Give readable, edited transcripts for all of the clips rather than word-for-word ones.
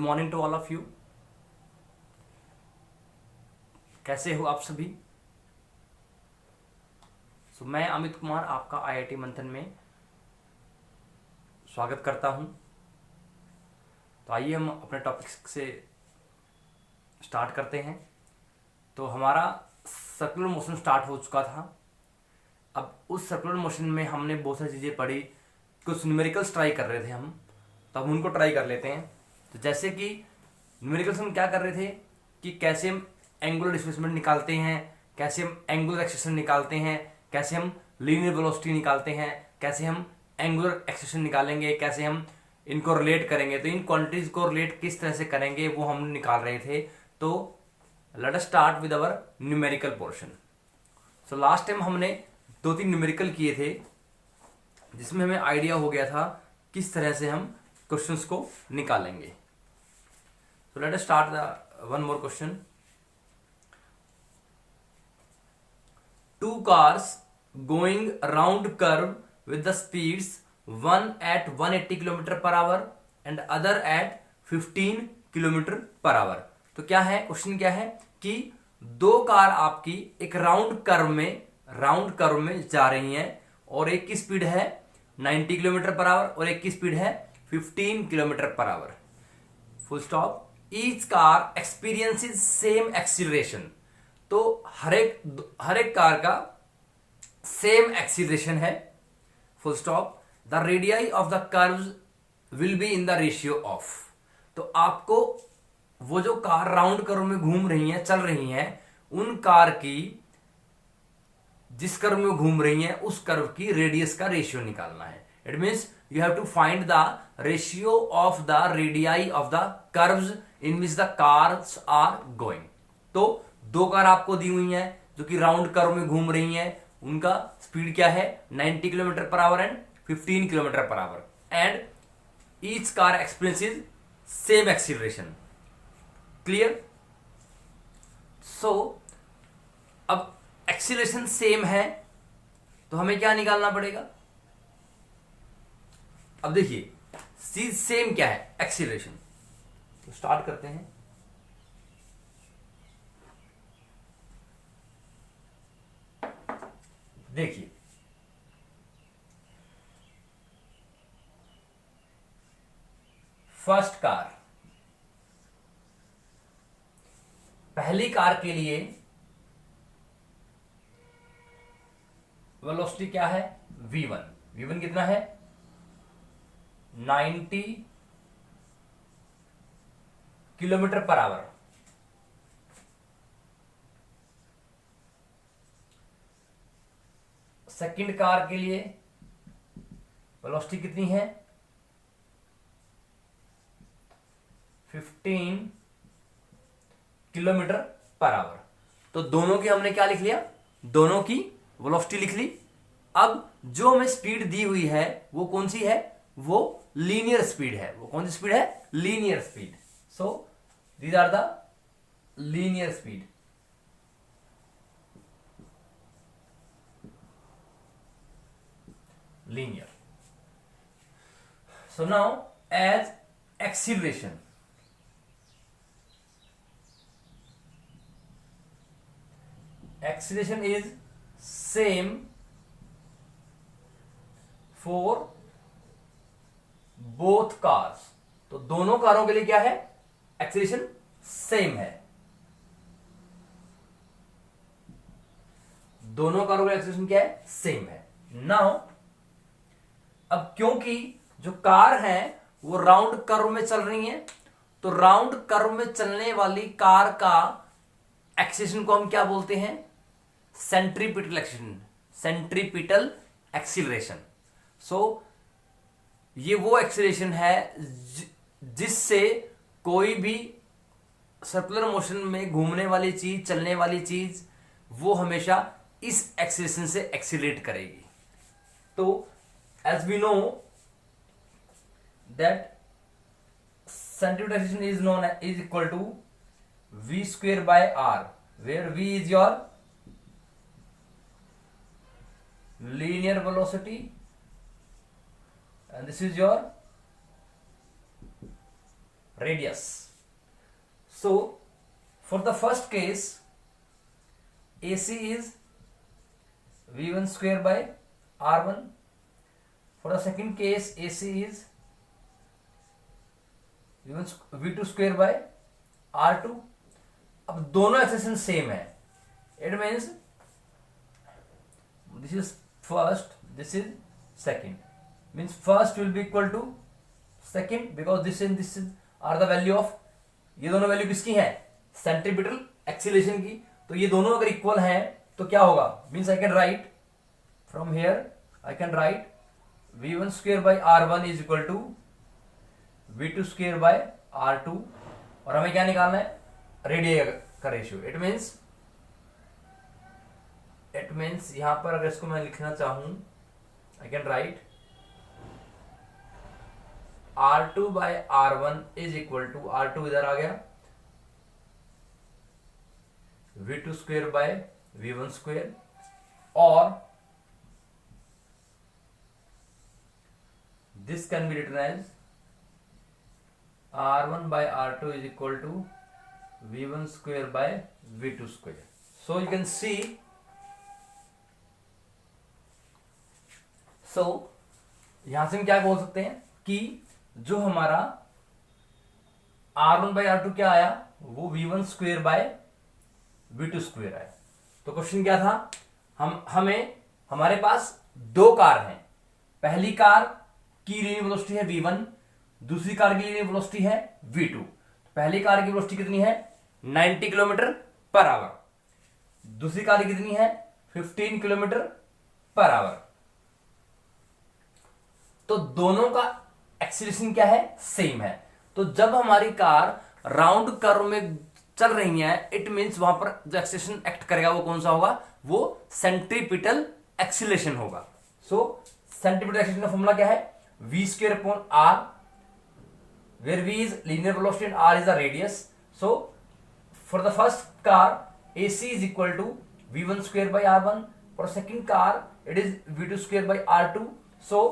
Morning to all of you. कैसे हो आप सभी? मैं अमित कुमार आपका आईआईटी मंथन में स्वागत करता हूं। तो आइए हम अपने टॉपिक से स्टार्ट करते हैं। तो हमारा सर्कुलर मोशन स्टार्ट हो चुका था। अब उस सर्कुलर मोशन में हमने बहुत सारी चीज़ें पढ़ी, कुछ न्यूमेरिकल्स ट्राई कर रहे थे हम, तो हम उनको ट्राई कर लेते हैं। तो जैसे कि न्यूमेरिकल्स हम क्या कर रहे थे कि कैसे हम एंगुलर डिस्प्लेसमेंट निकालते हैं, कैसे हम एंगुलर एक्सेलेरेशन निकालते हैं, कैसे हम लीनियर वेलोसिटी निकालते हैं, कैसे हम एंगुलर एक्सेलेरेशन निकालेंगे, कैसे हम इनको रिलेट करेंगे। तो इन क्वांटिटीज को रिलेट किस तरह से करेंगे वो हम निकाल रहे थे। तो let us start with our numerical portion. So last time हमने 2-3 न्यूमेरिकल किए थे जिसमें हमें आइडिया हो गया था किस तरह से हम क्वेश्चंस को निकालेंगे। So let us start one more question. Two cars going round curve with the speeds one at 180 km per hour and other at 15 km per hour। तो क्या है क्वेश्चन, क्या है कि दो कार आपकी एक राउंड कर्व में जा रही हैं और एक की स्पीड है 90 किलोमीटर पर आवर और एक की स्पीड है 15 kilometre per our. Full stop. Each car experiences same acceleration. तो हर एक कार का सेम एक्सीलरेशन है। Full stop. The radii of the curves will be in the ratio of. तो आपको वो जो कार राउंड कर्व में घूम रही हैं, चल रही हैं, उन कार की जिस कर्व में घूम रही हैं उस कर्व की रेडियस का रेशियो निकालना है। It means you have to find the ratio of the radii of the curves in which the cars are going. तो दो कार आपको दी हुई हैं जो कि राउंड कर्व में घूम रही हैं, उनका स्पीड क्या है 90 kilometre per hour and 15 kilometre per hour, and each car experiences same acceleration. Clear? So अब एक्सीलरेशन सेम है तो हमें क्या निकालना पड़ेगा? अब देखिए सी सेम क्या है, एक्सीलरेशन। तो स्टार्ट करते हैं। देखिए फर्स्ट कार, पहली कार के लिए वेलोसिटी क्या है v1। v1 कितना है 90 kilometre per our. Second car के लिए वेलोसिटी कितनी है 15 किलोमीटर पर आवर। तो दोनों की हमने क्या लिख लिया, दोनों की वेलोसिटी लिख ली। अब जो हमें स्पीड दी हुई है वो कौन सी है, वो लीनियर स्पीड है। वो कौन सी स्पीड है, linear speed. So these are the linear speed. linear. So now as acceleration, acceleration is same for both cars। तो दोनों कारों के लिए क्या है, एक्सीलरेशन सेम है। दोनों कारों का एक्सीलरेशन क्या है, सेम है। नाउ अब क्योंकि जो कार है वो राउंड कर्व में चल रही है, तो राउंड कर्व में चलने वाली कार का एक्सीलरेशन को हम क्या बोलते हैं, centripetal acceleration. Centripetal acceleration. So ये वो एक्सीलरेशन है जिससे कोई भी सर्कुलर मोशन में घूमने वाली चीज, चलने वाली चीज, वो हमेशा इस एक्सीलरेशन से एक्सीलरेट करेगी। तो as we know that centripetal acceleration is known as is equal to v square by r, where v is your linear velocity and this is your radius. So for the first case AC is V1 square by R1. For the second case AC is V2 square by R2. अब दोनों expression same है. It means this is first, this is second. Means first will be equal to second because this are the value of, ये दोनों value किसकी हैं? Centripetal acceleration की. तो ये दोनों अगर इक्वल हैं तो क्या होगा? Means I can write from here, I can write V1 square by R1 is equal to V2 square by R2. और हमें क्या निकालना है? रेडियस का रेशियो. इट मीन्स यहां पर अगर इसको मैं लिखना चाहूं, I can write R2 by R1 is equal to, R2 इधर आ गया, V2 square by V1 square, और this can be written as R1 by R2 is equal to V1 square by V2 square. So you can see, so यहां से हम क्या बोल सकते हैं कि जो हमारा R1 by R2 क्या आया, वो V1 square by V2 square आया. तो क्वेश्चन क्या था? हमारे पास दो कार हैं. पहली कार की लीनियर वेलोसिटी है V1, दूसरी कार की लीनियर वेलोसिटी है V2. पहली कार की वेलोसिटी कितनी है? 90 किलोमीटर पर आवर. दूसरी कार की कितनी है? 15 किलोमीटर पर आवर. तो दोनों का एक्सीलरेशन क्या है? सेम है. तो जब हमारी कार राउंड कर्व में चल रही है, इट मींस वहां पर जो एक्सीलरेशन एक्ट करेगा वो कौन सा होगा? वो सेंट्रीपिटल एक्सीलरेशन होगा. सो सेंट्रीपिटल एक्सीलरेशन का फॉर्मूला क्या है? V square upon R, where V is linear velocity and R is the radius. So for the first car AC is equal to V1 square by R1. For second car it is V2 square by R2. So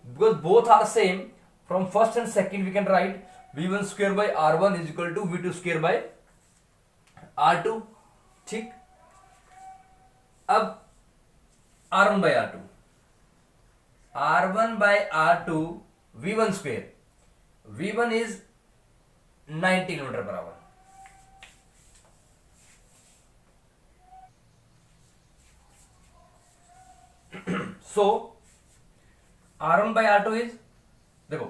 because both are same, from first and second we can write V1 square by R1 is equal to V2 square by R2. ठीक. अब R1 by R2, R1 by R2 V1 square, V1 is 90 kilometre per our. So R1 by R2 is, देखो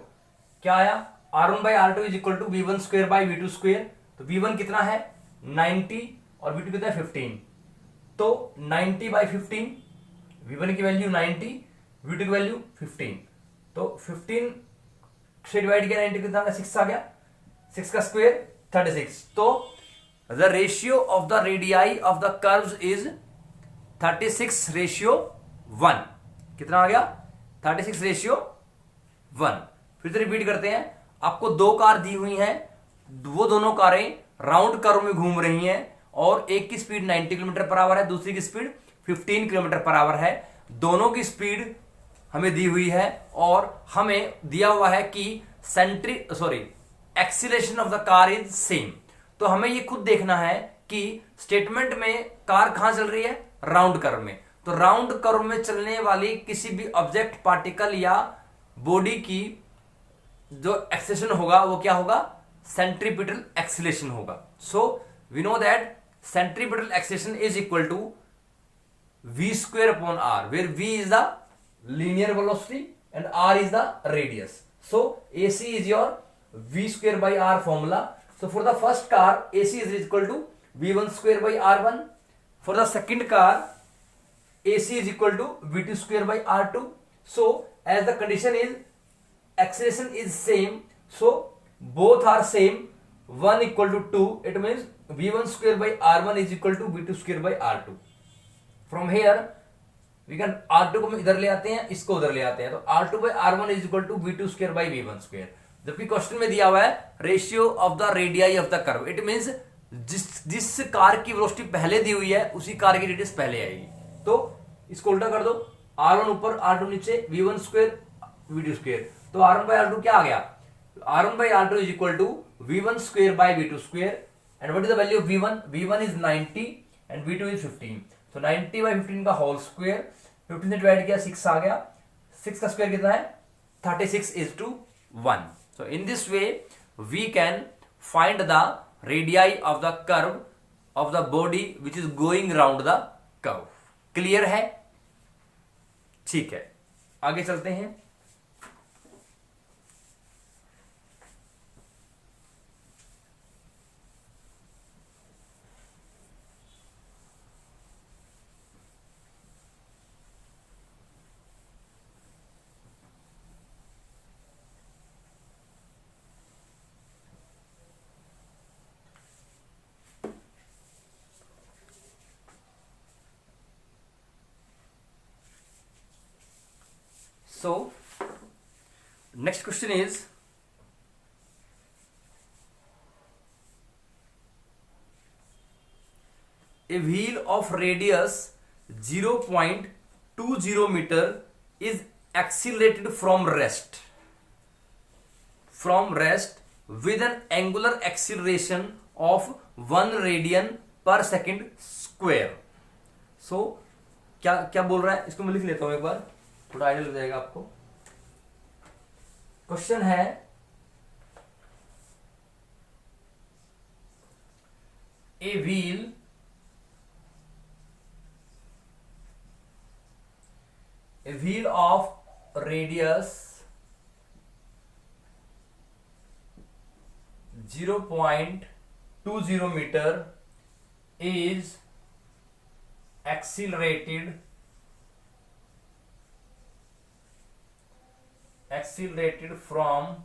क्या आया? R1 by R2 is equal to V1 square by V2 square. तो V1 कितना है? 90 और V2 कितना है? 15. तो 90 by 15, V1 की वैल्यू 90, V2 की वैल्यू 15. तो 15 से डिवाइड किया 90 कितना? 6 आ गया. 6 का स्क्वायर 36. तो the ratio of the radii of the curves is 36:1. कितना आ गया? 36:1. फिर से रिपीट करते हैं. आपको दो कार दी हुई हैं, वो दोनों कारें राउंड कर्व में घूम रही हैं और एक की स्पीड 90 किलोमीटर पर आवर है, दूसरी की स्पीड 15 किलोमीटर पर आवर है. दोनों की स्पीड हमें दी हुई है और हमें दिया हुआ है कि acceleration of the car is same. तो हमें ये खुद देखना है कि स्टेटमेंट में कार कहां चल रही है? राउंड कर्व में. तो राउंड कर्व में चलने वाली किसी भी ऑब्जेक्ट, पार्टिकल या बॉडी की जो एक्सीलरेशन होगा वो क्या होगा? सेंट्रीपिटल एक्सीलरेशन होगा. So we know that centripetal acceleration is equal to V square upon R, where V is the linear velocity and R is the radius. So AC is your V square by R formula. So for the first car AC is equal to V1 square by R1. For the second car AC is equal to V2 square by R2. So as the condition is acceleration is same, so both are same, 1 equal to 2, it means V1 square by R1 is equal to V2 square by R2. From here we can R2 को इधर ले आते हैं, इसको उधर ले आते हैं. तो R2 by R1 is equal to V2 square by V1 square. जबकि क्वेश्चन में दिया हुआ है ratio of the radii of the curve. It means जिस कार की वेलोसिटी पहले दी हुई है उसी कार की रेडियस पहले आएगी. तो इसको उल्टा कर दो, R1 ऊपर R2 नीचे, V1 स्क्वायर V2 स्क्वायर. तो R1 by R2 क्या आ गया? R1 by R2 is equal to V1 square by V2 square. And what is the value of V1? V1 is 90 and V2 is 15. So 90 by 15 का whole square, 15 से divide किया 6 आ गया, 6 का square कितना है 36 is to 1. So in this way we can find the radii of the curve of the body which is going round the curve. Clear है? ठीक है, आगे चलते हैं. So next question is, a wheel of radius 0.20 meter is accelerated from rest with an angular acceleration of 1 radian per second square. So क्या क्या बोल रहा है, इसको मैं लिख लेता हूं एक बार, थोड़ा आइडिया लग जाएगा आपको. क्वेश्चन है, a wheel of radius 0.20 meter is accelerated from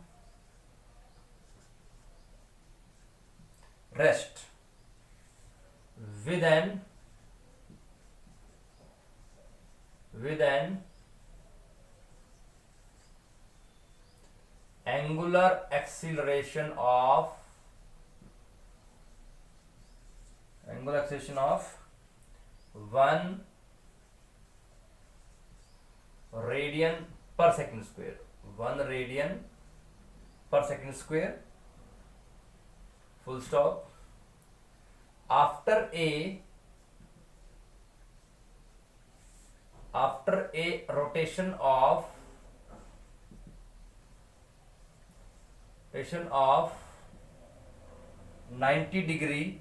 rest with an angular acceleration of 1 radian per second square. 1 radian per second square, full stop. After a rotation of 90 degree,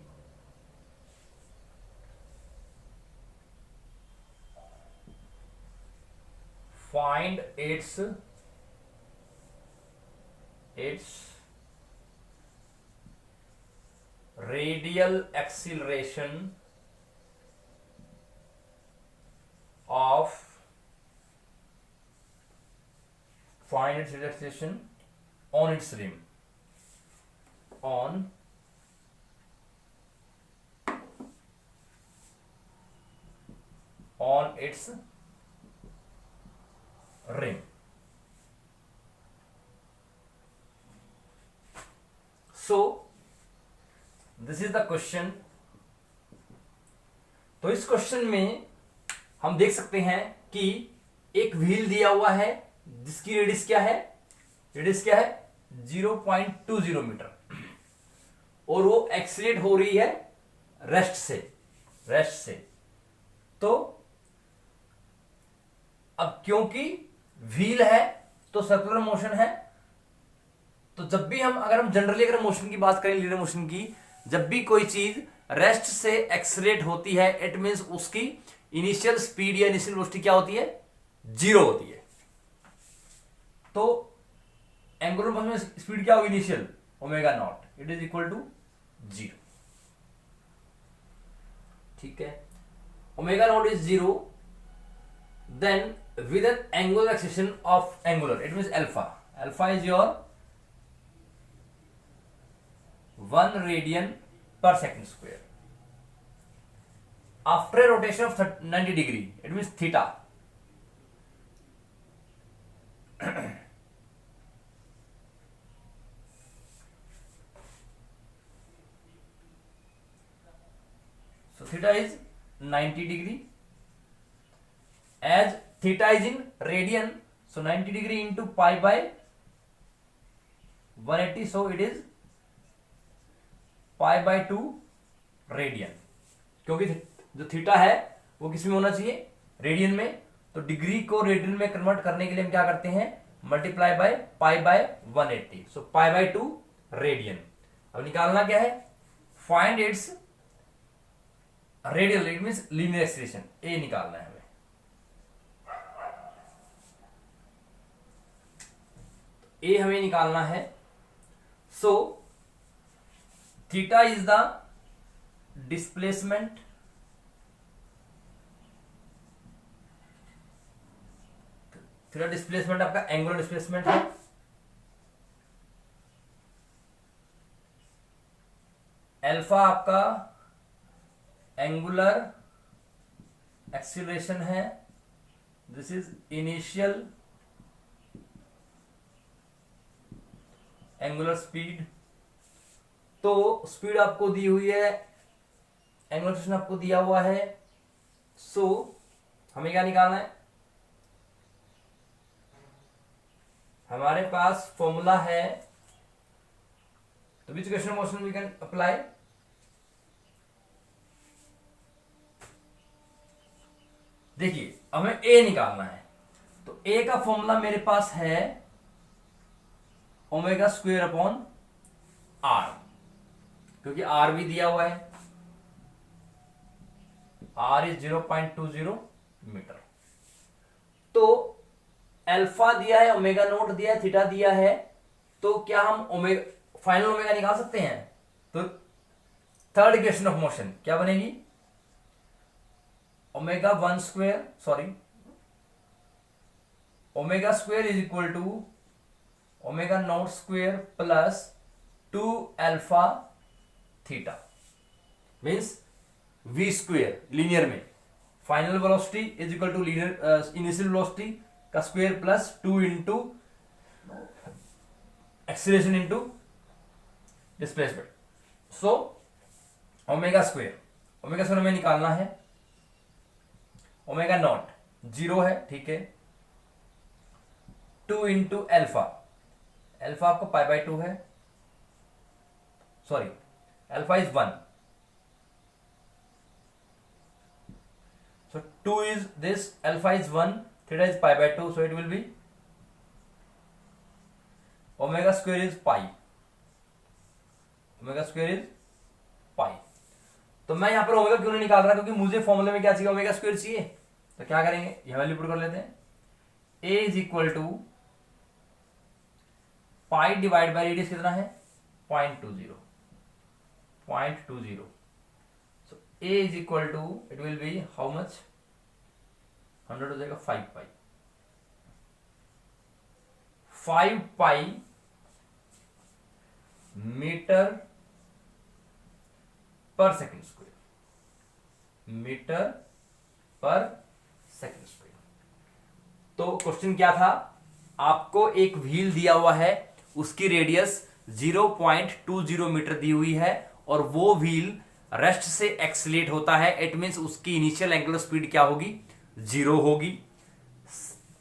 find its radial acceleration on its rim. On its rim. So this is the question. तो इस question में हम देख सकते हैं कि एक wheel दिया हुआ है जिसकी रेडियस क्या है, 0.20 मीटर, और वो एक्सीलरेट हो रही है रेस्ट से. तो अब क्योंकि व्हील है तो सर्कुलर मोशन है, तो जब भी अगर हम जनरली अगर मोशन की बात करें, लीनियर मोशन की, जब भी कोई चीज रेस्ट से एक्सीलरेट होती है, इट मींस उसकी इनिशियल स्पीड या इनिशियल वेलोसिटी क्या होती है, 0 होती है. तो एंगुलर मोशन में स्पीड क्या होगी initial, omega naught, it is equal to 0. ठीक है, omega naught is 0, then with an angular acceleration of angular, it means alpha is your 1 radian per second square. After a rotation of 90 degree, it means theta. So theta is 90 degree. As theta is in radian, so 90 degree into pi by 180, so it is π/2 radian, क्योंकि जो theta है वो किस में होना चाहिए, radian में। तो डिग्री को रेडियन में कन्वर्ट करने के लिए हम क्या करते हैं, मल्टीप्लाई बाय π/180, सो π/2 रेडियन। अब निकालना क्या है, find its radial, it means linear expression, a निकालना है हमें। ए हमें निकालना है। So theta is the displacement theta displacement आपका एंगुलर डिस्प्लेसमेंट है, अल्फा आपका एंगुलर एक्सीलरेशन है, this is initial angular speed. तो स्पीड आपको दी हुई है, एंगुलर एक्सीलरेशन आपको दिया हुआ है। सो हमें क्या निकालना है, हमारे पास फॉर्मूला है, तो which equation of motion we can apply, देखिए हमें ए निकालना है। तो ए का फॉर्मूला मेरे पास है ओमेगा स्क्वेयर अपॉन आर, क्योंकि आर भी दिया हुआ है, आर इज 0.20 मीटर। तो अल्फा दिया है, ओमेगा नोट दिया है, थीटा दिया है, तो क्या हम ओमेगा फाइनल ओमेगा निकाल सकते हैं। तो थर्ड इक्वेशन ऑफ मोशन क्या बनेगी, omega square is equal to omega naught square plus 2 alpha theta, means v square linear में, final velocity is equal to linear initial velocity का square plus 2 into acceleration into displacement. So omega square हमें निकालना है, omega not 0 है, ठीक है, 2 into alpha आपको π/2 है, sorry alpha is 1, so 2 is this, alpha is 1, theta is π/2, so it will be omega square is pi, तो मैं यहां पर ओमेगा क्यों नहीं निकाल रहा, क्योंकि मुझे फॉर्मूले में क्या चाहिए, ओमेगा स्क्वायर चाहिए। तो क्या करेंगे, यह वैल्यू पुट कर लेते हैं, a is equal to pi divide by radius कितना है 0.20, so a is equal to, it will be how much, 100 हो जाएगा 5 पाई मीटर पर सेकेंड स्क्वायर, तो क्वेश्चन क्या था, आपको एक व्हील दिया हुआ है, उसकी रेडियस 0.20 मीटर दी हुई है, और वो व्हील रेस्ट से एक्सीलरेट होता है, इट मींस उसकी इनिशियल एंगुलर स्पीड क्या होगी, 0 होगी।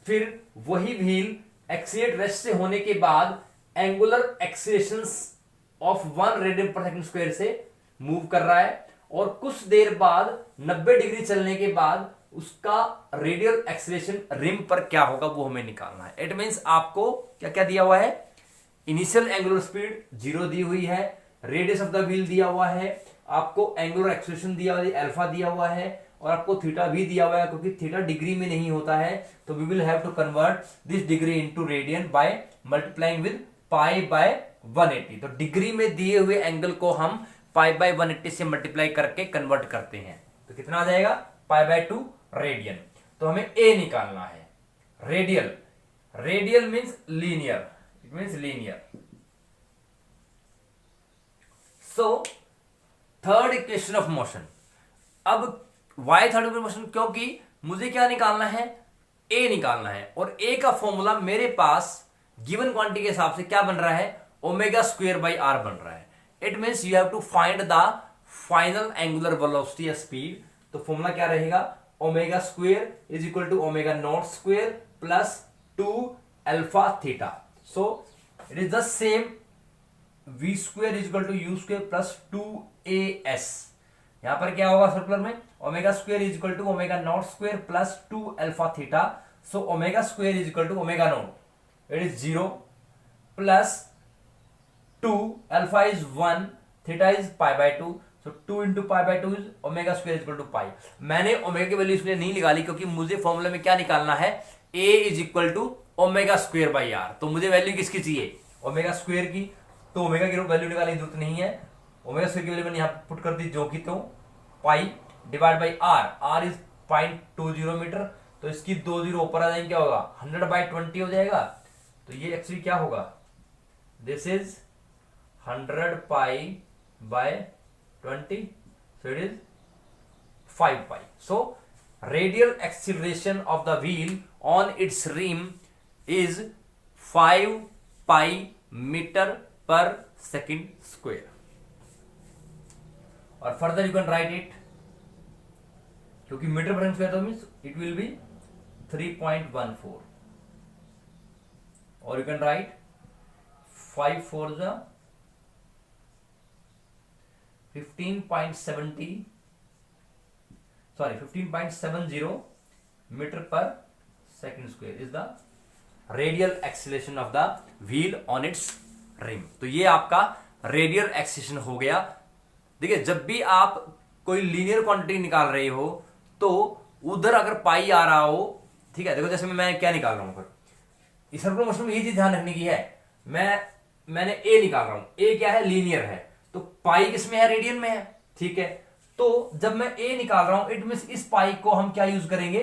फिर वही व्हील एक्सीलरेट रेस्ट से होने के बाद एंगुलर एक्सीलरेशन ऑफ 1 रेडियन पर सेकंड स्क्वायर से मूव कर रहा है, और कुछ देर बाद 90 डिग्री चलने के बाद उसका रेडियल एक्सीलरेशन रिम पर क्या होगा वो हमें निकालना है। इट मींस आपको क्या क्या दिया हुआ है, इनिशियल एंगुलर स्पीड 0 दी हुई है, रेडियस ऑफ द व्हील दिया हुआ है, आपको एंगुलर एक्सीलरेशन दिया हुआ है, अल्फा दिया हुआ है, और आपको थीटा भी दिया हुआ है, क्योंकि थीटा डिग्री में नहीं होता है, तो we will have to convert this degree into radian by multiplying with π/180। तो डिग्री में दिए हुए एंगल को हम π/180 से मल्टीप्लाई करके कन्वर्ट करते हैं, तो कितना आ जाएगा π/2 रेडियन। तो हमें ए निकालना है, radial means linear, it means linear. So third equation of motion, अब वाई थर्ड इक्वेशन मोशन, क्योंकि मुझे क्या निकालना है, ए निकालना है, और ए का फॉर्मूला मेरे पास गिवन क्वांटिटी के हिसाब से क्या बन रहा है, ओमेगा स्क्वेयर बाई आर बन रहा है। It means you have to find the final angular velocity या स्पीड। तो फॉर्मूला क्या रहेगा, omega square is equal to omega naught square plus 2 alpha theta. So it is the same v square is equal to u square plus 2as। यहां पर क्या होगा circular में, omega square is equal to omega naught square plus 2 alpha theta. So omega square is equal to omega naught it is 0 plus 2 alpha is 1 theta is pi by 2। So 2 into pi by 2 is omega square is equal to pi. मैंने omega की value इसलिए नहीं निकाली क्योंकि मुझे formula में क्या निकालना है, a is equal to omega square by R. तो मुझे वैल्यू किसकी चाहिए, ओमेगा स्क्वेयर की। तो ओमेगा की वैल्यू निकालने की जरूरत नहीं है, ओमेगा स्क्वेयर की वैल्यू मैंने यहां पुट कर दी जो कि तो pi divide by R. R is 0.20 metre. तो इसकी 2 जीरो ऊपर आ जाएंगे, क्या होगा 100/20 हो जाएगा। तो ये एक्चुअली क्या होगा, this is 100π/20। so it is 5π। so radial acceleration of the wheel on its rim is 5π metre per second square. और further you can write it, क्योंकि मीटर पर सेकेंड स्क्वेयर तो मीन्स इट विल बी 3.14। और you can write 5 4 15.70 metre per second square is the radial acceleration of the wheel on its rim. तो ये आपका radial acceleration हो गया। देखिए जब भी आप कोई लीनियर क्वांटिटी निकाल रहे हो तो उधर अगर पाई आ रहा हो, ठीक है, देखो जैसे मैं क्या निकाल रहा हूं, इस सर्कुलर मोशन में ये चीज ध्यान रखने की है, मैंने ए निकाल रहा हूं, ए क्या है, लीनियर है, तो पाई किसमें है, रेडियन में है, ठीक है। तो जब मैं ए निकाल रहा हूं इट मींस इस पाई को हम क्या यूज करेंगे,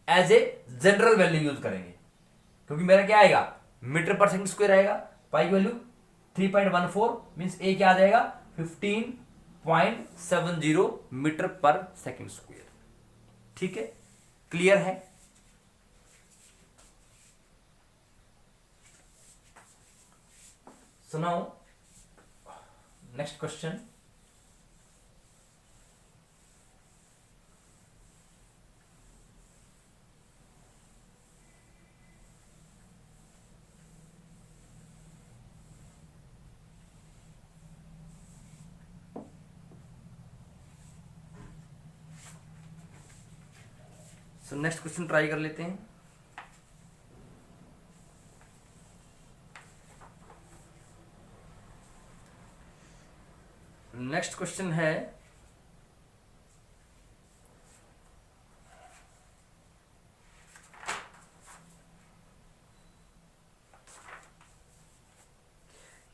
as a general value use करेंगे, क्योंकि मेरा क्या आएगा, मीटर पर सेकंड स्क्वायर आएगा, पाई की वैल्यू 3.14 मींस ए क्या आ जाएगा 15.70 मीटर पर सेकंड स्क्वायर। ठीक है, क्लियर है। So now next question, next question try कर लेते हैं। नेक्स्ट क्वेश्चन है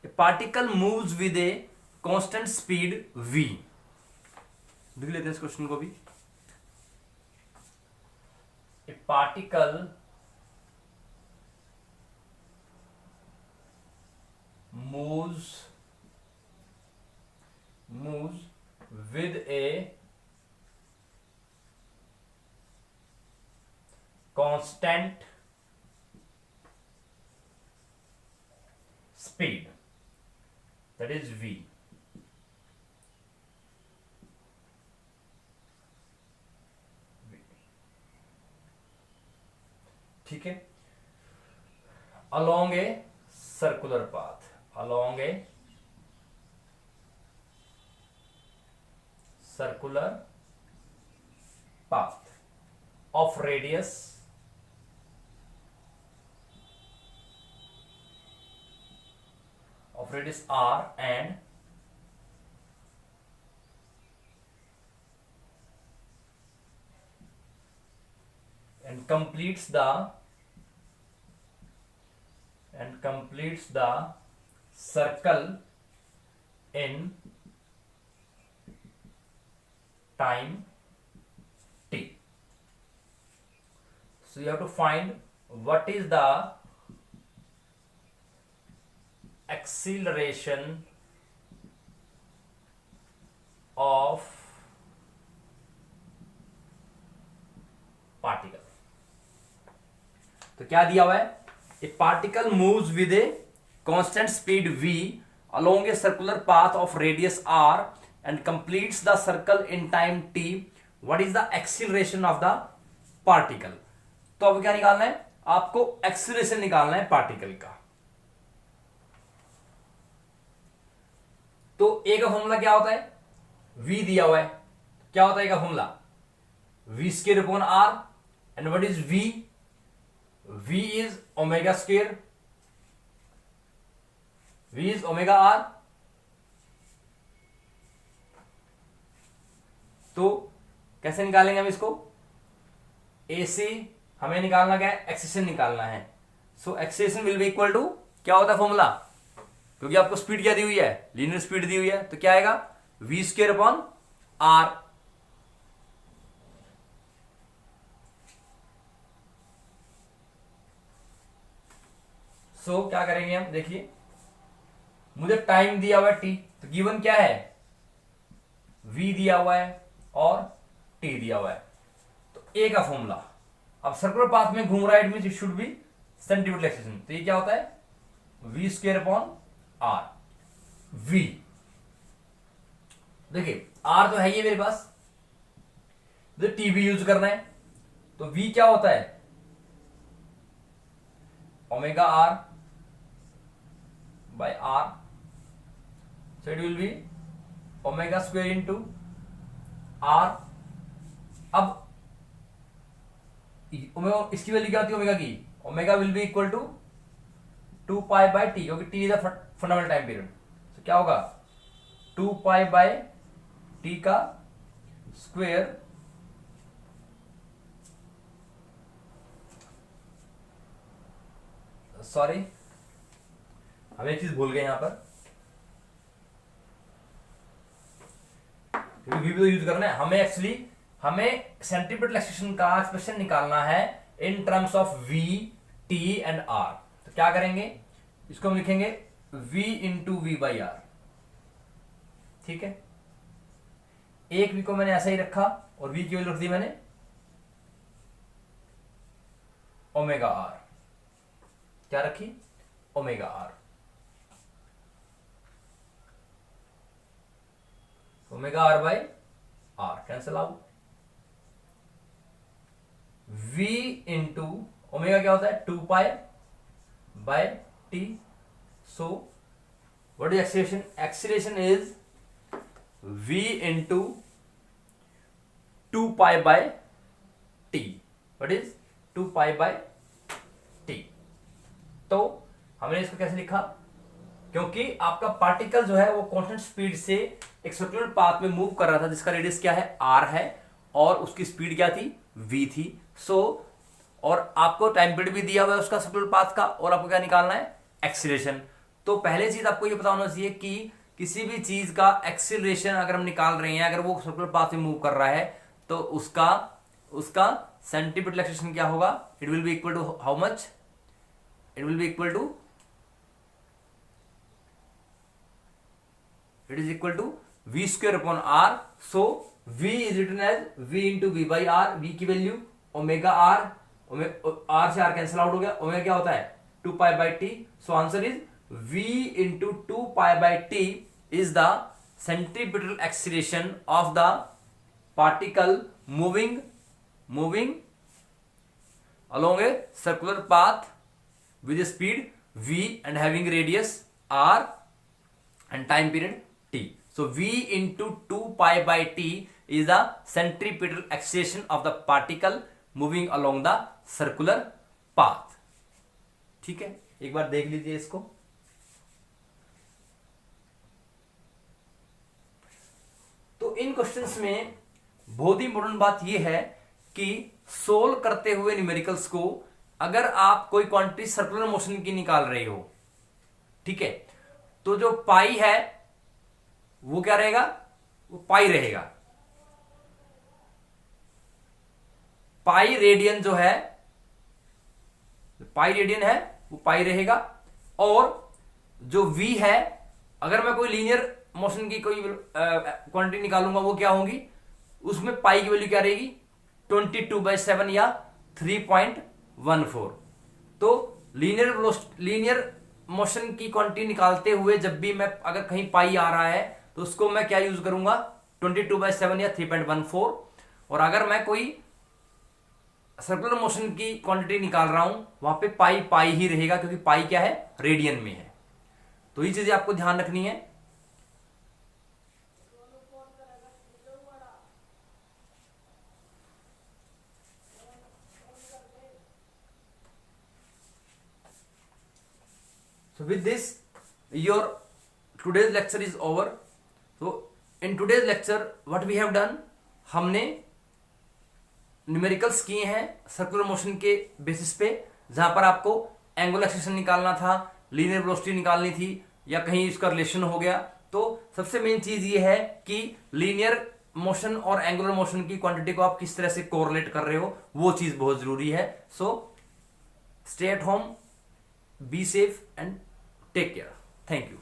ए particle moves with a constant speed v। देख लेते हैं इस क्वेश्चन को भी। A particle moves with a constant speed, that is v। ठीक है, along a circular path, along a circular path of radius r and completes the circle in time t। So you have to find what is the acceleration of particle। तो क्या दिया हुआ है, ए particle moves with a constant speed v along a circular path of radius r and completes the circle in time t। what is the acceleration of the particle। तो अब क्या निकालना है, आपको एक्सीलरेशन निकालना है पार्टिकल का। तो ए का फॉर्मूला क्या होता है, v दिया हुआ है, क्या होता है ए का formula, v square upon r, and what is v, v is omega square, v is omega r। तो कैसे निकालेंगे हम इसको, ए से हमें निकालना क्या है, एक्सेलेरेशन निकालना है। So acceleration will be equal to, क्या होता है फॉर्मूला, क्योंकि आपको स्पीड क्या दी हुई है, लीनियर स्पीड दी हुई है, तो क्या आएगा, v स्क्वायर अपॉन r। सो क्या करेंगे हम, देखिए मुझे टाइम दिया हुआ है t, तो गिवन क्या है, v दिया हुआ है और t दिया हुआ है। तो a का फॉर्मूला, अब सर्कुलर पाथ में घूम रहा है, it means it should be centimetre acceleration, तो ये क्या होता है, v square upon r। v देखिए r तो है ही मेरे पास, तो t भी यूज करना है, तो v क्या होता है, omega r by r, so it will be omega square into r। अब इसकी वैल्यू क्या होती है ओमेगा की, omega will be equal to 2 pi by T, क्योंकि T is the fundamental time period, तो क्या होगा 2 पाई बाय टी का स्क्वायर सॉरी हम एक चीज भूल गए यहां पर, क्योंकि भी तो यूज करना है हमें, एक्चुअली हमें सेंटीमीटर एक्सेलेरेशन का एक्सप्रेशन निकालना है in terms of v, t and r। तो क्या करेंगे, इसको हम लिखेंगे v into v by R, ठीक है। एक v को मैंने ऐसा ही रखा और v की वैल्यू रख दी मैंने ओमेगा r, क्या रखी, omega r, omega r by r cancel out, v into omega क्या होता है 2 pi by T. So what is acceleration, acceleration is v into 2 pi by T, what is 2 pi by T. तो हमने इसको कैसे लिखा, क्योंकि आपका पार्टिकल जो है वो कांस्टेंट स्पीड से एक सर्कुलर पाथ में मूव कर रहा था, जिसका रेडियस क्या है, r है, और उसकी स्पीड क्या थी, v थी। सो और आपको टाइम पीरियड भी दिया हुआ है उसका सर्कुलर पाथ का, और आपको क्या निकालना है, एक्सीलरेशन। तो पहले चीज आपको ये पता होना चाहिए कि किसी भी चीज का एक्सीलरेशन अगर हम निकाल रहे हैं, अगर वो सर्कुलर पाथ में मूव कर रहा है, तो उसका सेंटीमीटर एक्सीलरेशन क्या होगा, it will be equal to how much, it will be equal to, it is equal to v square upon r। So v is written as v into v by R, v की वैल्यू omega r, r से r cancel out हो गया, omega क्या होता है 2 pi by T. So answer is v into 2 pi by T is the centripetal acceleration of the particle moving along a circular path with a speed v and having radius r and time period t. So v into 2 pi by t is the centripetal acceleration of the particle moving along the circular path. ठीक है, एक बार देख लीजिए इसको। तो इन questions में बहुत ही important बात यह है कि सोल्व करते हुए न्यूमेरिकल्स को अगर आप कोई क्वांटिटी सर्कुलर मोशन की निकाल रहे हो, ठीक है, तो जो पाई है वो क्या रहेगा, वो पाई रहेगा। पाई रेडियन जो है, पाई रेडियन है वो पाई रहेगा, और जो v है, अगर मैं कोई लीनियर मोशन की कोई क्वांटिटी निकालूंगा वो क्या होगी, उसमें पाई की वैल्यू क्या रहेगी 22/7 या 3.14। तो लीनियर मोशन की क्वांटिटी निकालते हुए जब भी मैं अगर कहीं पाई आ रहा है तो उसको मैं क्या यूज करूंगा 22/7 या 3.14। और अगर मैं कोई सर्कुलर मोशन की क्वांटिटी निकाल रहा हूं वहां पे पाई ही रहेगा, क्योंकि पाई क्या है, रेडियन में है। तो ये चीजें आपको ध्यान रखनी है। So with this, your today's lecture is over. So in today's lecture what we have done, हमने न्यूमेरिकल्स किए हैं सर्कुलर मोशन के बेसिस पे, जहां पर आपको एंगुलर एक्सेलरेशन निकालना था, लीनियर वेलोसिटी निकालनी थी, या कहीं इसका रिलेशन हो गया। तो सबसे मेन चीज ये है कि लीनियर मोशन और एंगुलर मोशन की क्वांटिटी को आप किस तरह से कोरिलेट कर रहे हो, वो चीज बहुत जरूरी है। So stay at home, be safe and take care. Thank you.